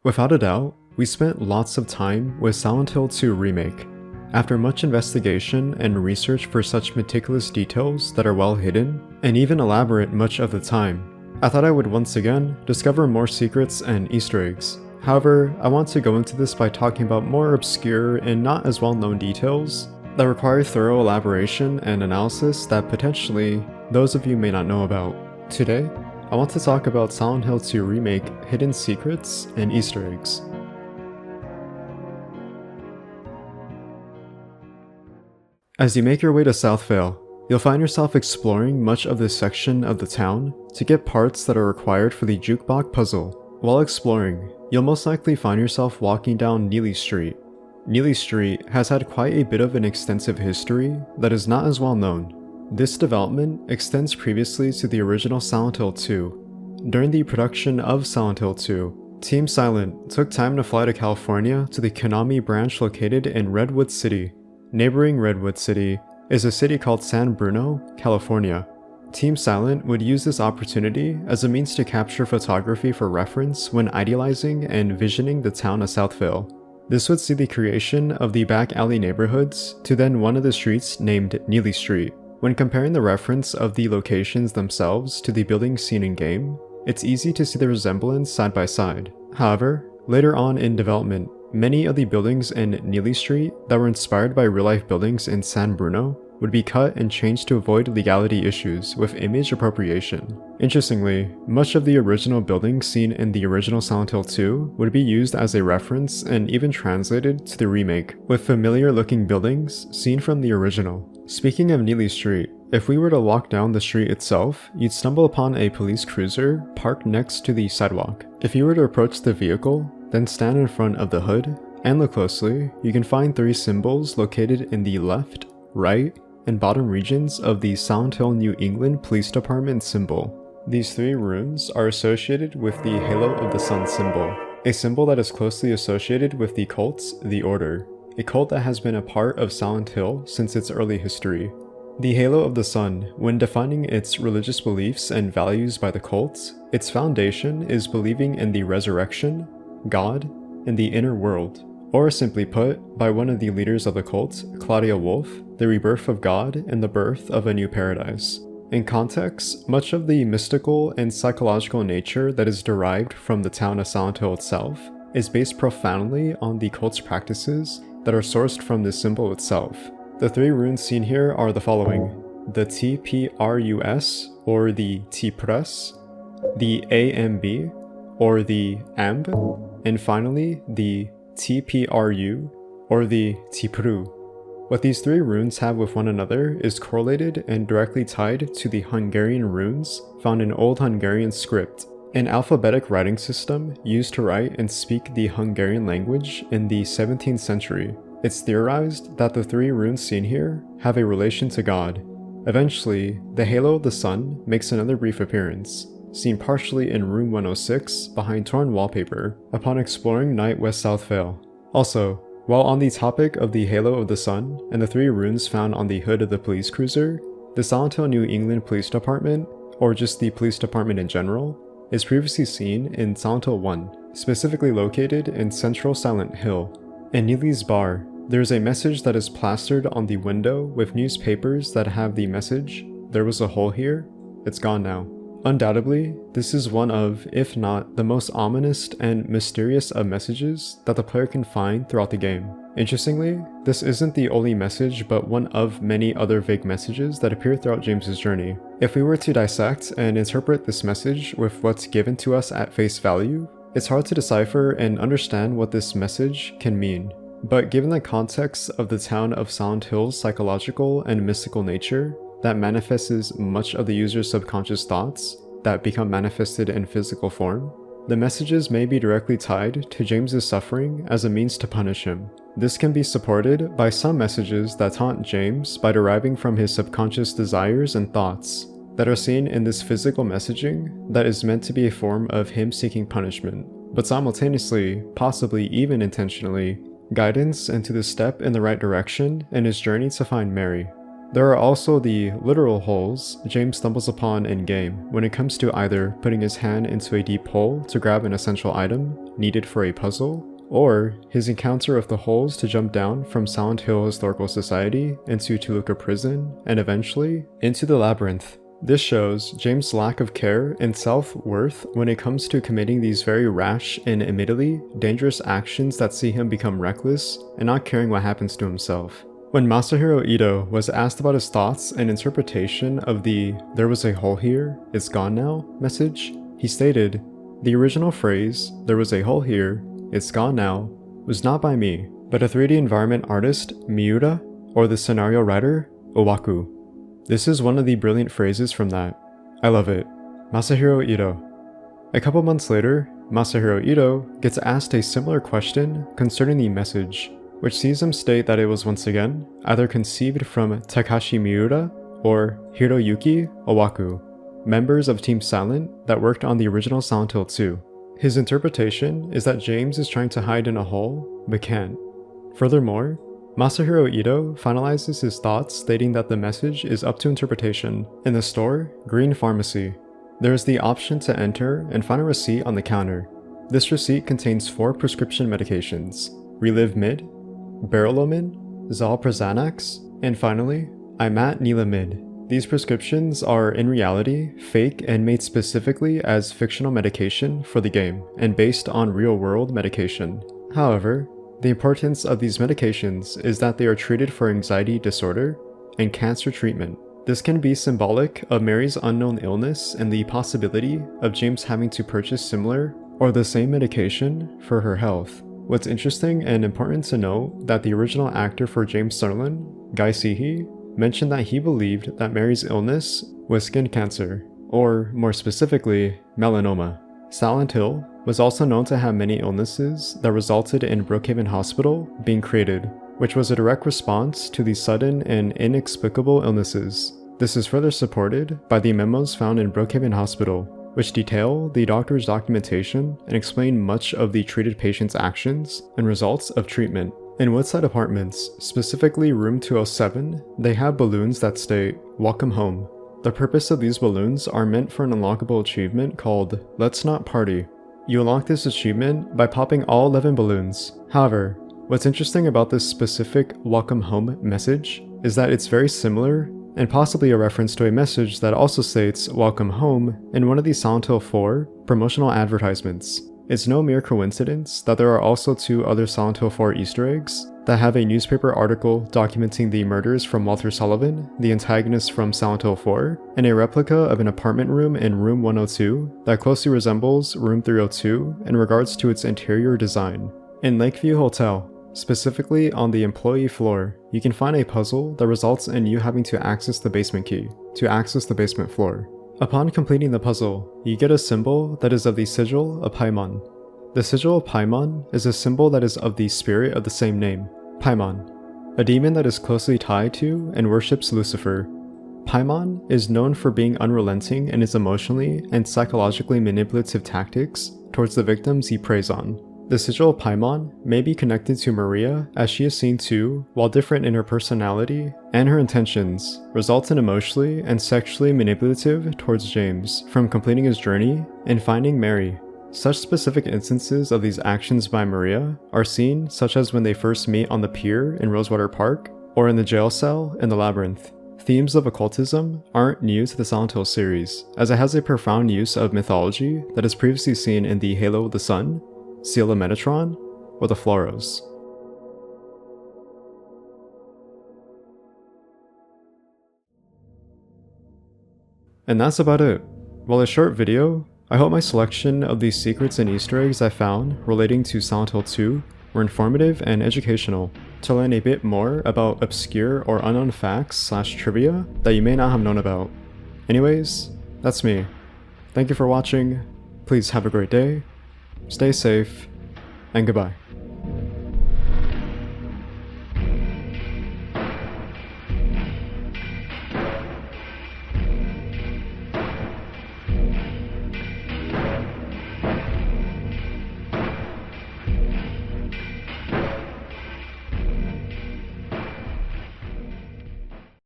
Without a doubt, we spent lots of time with Silent Hill 2 Remake. After much investigation and research for such meticulous details that are well hidden, and even elaborate much of the time, I thought I would once again discover more secrets and Easter eggs. However, I want to go into this by talking about more obscure and not as well known details that require thorough elaboration and analysis that potentially those of you may not know about. Today, I want to talk about Silent Hill 2 Remake hidden secrets and Easter eggs. As you make your way to Southvale, you'll find yourself exploring much of this section of the town to get parts that are required for the jukebox puzzle. While exploring, you'll most likely find yourself walking down Neely Street. Neely Street has had quite a bit of an extensive history that is not as well known. This development extends previously to the original Silent Hill 2. During the production of Silent Hill 2, Team Silent took time to fly to California to the Konami branch located in Redwood City. Neighboring Redwood City is a city called San Bruno, California. Team Silent would use this opportunity as a means to capture photography for reference when idealizing and visioning the town of Southvale. This would see the creation of the back alley neighborhoods to then one of the streets named Neely Street. When comparing the reference of the locations themselves to the buildings seen in game, it's easy to see the resemblance side by side. However, later on in development, many of the buildings in Neely Street that were inspired by real-life buildings in San Bruno would be cut and changed to avoid legality issues with image appropriation. Interestingly, much of the original buildings seen in the original Silent Hill 2 would be used as a reference and even translated to the remake, with familiar-looking buildings seen from the original. Speaking of Neely Street, if we were to walk down the street itself, you'd stumble upon a police cruiser parked next to the sidewalk. If you were to approach the vehicle, then stand in front of the hood, and look closely, you can find three symbols located in the left, right, and bottom regions of the Silent Hill New England Police Department symbol. These three runes are associated with the Halo of the Sun symbol, a symbol that is closely associated with the cult's The Order, a cult that has been a part of Silent Hill since its early history. The Halo of the Sun, when defining its religious beliefs and values by the cults, its foundation is believing in the resurrection, God, and the inner world. Or simply put, by one of the leaders of the cult, Claudia Wolf, the rebirth of God and the birth of a new paradise. In context, much of the mystical and psychological nature that is derived from the town of Silent Hill itself is based profoundly on the cult's practices that are sourced from the symbol itself. The three runes seen here are the following: the TPRUS, or the T-Press, the AMB, or the AMB, and finally the TPRU, or the Tipru. What these three runes have with one another is correlated and directly tied to the Hungarian runes found in Old Hungarian script, an alphabetic writing system used to write and speak the Hungarian language in the 17th century. It's theorized that the three runes seen here have a relation to God. Eventually, the Halo of the Sun makes another brief appearance, seen partially in room 106 behind torn wallpaper upon exploring Night West Southvale. Also, while on the topic of the Halo of the Sun and the three runes found on the hood of the police cruiser, the Silent Hill New England Police Department, or just the police department in general, is previously seen in Silent Hill 1, specifically located in Central Silent Hill. In Neely's bar, there is a message that is plastered on the window with newspapers that have the message, "There was a hole here, it's gone now." Undoubtedly, this is one of, if not the most ominous and mysterious of messages that the player can find throughout the game. Interestingly, this isn't the only message but one of many other vague messages that appear throughout James's journey. If we were to dissect and interpret this message with what's given to us at face value, it's hard to decipher and understand what this message can mean. But given the context of the town of Silent Hill's psychological and mystical nature, that manifests much of the user's subconscious thoughts that become manifested in physical form, the messages may be directly tied to James's suffering as a means to punish him. This can be supported by some messages that taunt James by deriving from his subconscious desires and thoughts that are seen in this physical messaging that is meant to be a form of him seeking punishment, but simultaneously, possibly even intentionally, guidance into the step in the right direction in his journey to find Mary. There are also the literal holes James stumbles upon in-game when it comes to either putting his hand into a deep hole to grab an essential item needed for a puzzle, or his encounter of the holes to jump down from Silent Hill Historical Society into Toluca Prison, and eventually into the Labyrinth. This shows James' lack of care and self-worth when it comes to committing these very rash and admittedly dangerous actions that see him become reckless and not caring what happens to himself. When Masahiro Ito was asked about his thoughts and interpretation of the "there was a hole here, it's gone now" message, he stated, "The original phrase, 'there was a hole here, it's gone now,' was not by me, but a 3D environment artist, Miura, or the scenario writer, Owaku. This is one of the brilliant phrases from that. I love it. Masahiro Ito." A couple months later, Masahiro Ito gets asked a similar question concerning the message, which sees him state that it was once again either conceived from Takashi Miura or Hiroyuki Owaku, members of Team Silent that worked on the original Silent Hill 2. His interpretation is that James is trying to hide in a hole, but can't. Furthermore, Masahiro Ito finalizes his thoughts stating that the message is up to interpretation. In the store, Green Pharmacy, there is the option to enter and find a receipt on the counter. This receipt contains 4 prescription medications: Relive Mid, Barolomin, Zolprazanax, and finally, Imat Nilamid. These prescriptions are in reality fake and made specifically as fictional medication for the game and based on real-world medication. However, the importance of these medications is that they are treated for anxiety disorder and cancer treatment. This can be symbolic of Mary's unknown illness and the possibility of James having to purchase similar or the same medication for her health. What's interesting and important to note that the original actor for James Sunderland, Guy Seehee, mentioned that he believed that Mary's illness was skin cancer, or more specifically, melanoma. Silent Hill was also known to have many illnesses that resulted in Brookhaven Hospital being created, which was a direct response to these sudden and inexplicable illnesses. This is further supported by the memos found in Brookhaven Hospital, which detail the doctor's documentation and explain much of the treated patient's actions and results of treatment. In Woodside Apartments, specifically room 207, they have balloons that state, "Welcome home." The purpose of these balloons are meant for an unlockable achievement called Let's Not Party. You unlock this achievement by popping all 11 balloons. However, what's interesting about this specific Welcome Home message is that it's very similar and possibly a reference to a message that also states Welcome Home in one of the Silent Hill 4 promotional advertisements. It's no mere coincidence that there are also 2 other Silent Hill 4 Easter eggs that have a newspaper article documenting the murders from Walter Sullivan, the antagonist from Silent Hill 4, and a replica of an apartment room in room 102 that closely resembles room 302 in regards to its interior design. In Lakeview Hotel, specifically on the employee floor, you can find a puzzle that results in you having to access the basement key to access the basement floor. Upon completing the puzzle, you get a symbol that is of the Sigil of Paimon. The Sigil of Paimon is a symbol that is of the spirit of the same name, Paimon, a demon that is closely tied to and worships Lucifer. Paimon is known for being unrelenting in his emotionally and psychologically manipulative tactics towards the victims he preys on. The Sigil of Paimon may be connected to Maria, as she is seen to, while different in her personality and her intentions, result in emotionally and sexually manipulative towards James from completing his journey and finding Mary. Such specific instances of these actions by Maria are seen such as when they first meet on the pier in Rosewater Park, or in the jail cell in the Labyrinth. Themes of occultism aren't new to the Silent Hill series, as it has a profound use of mythology that is previously seen in the Halo of the Sun, Seal of Metatron, or the Floros. And that's about it. While a short video, I hope my selection of the secrets and Easter eggs I found relating to Silent Hill 2 were informative and educational to learn a bit more about obscure or unknown facts / trivia that you may not have known about. Anyways, that's me. Thank you for watching, please have a great day, stay safe, and goodbye.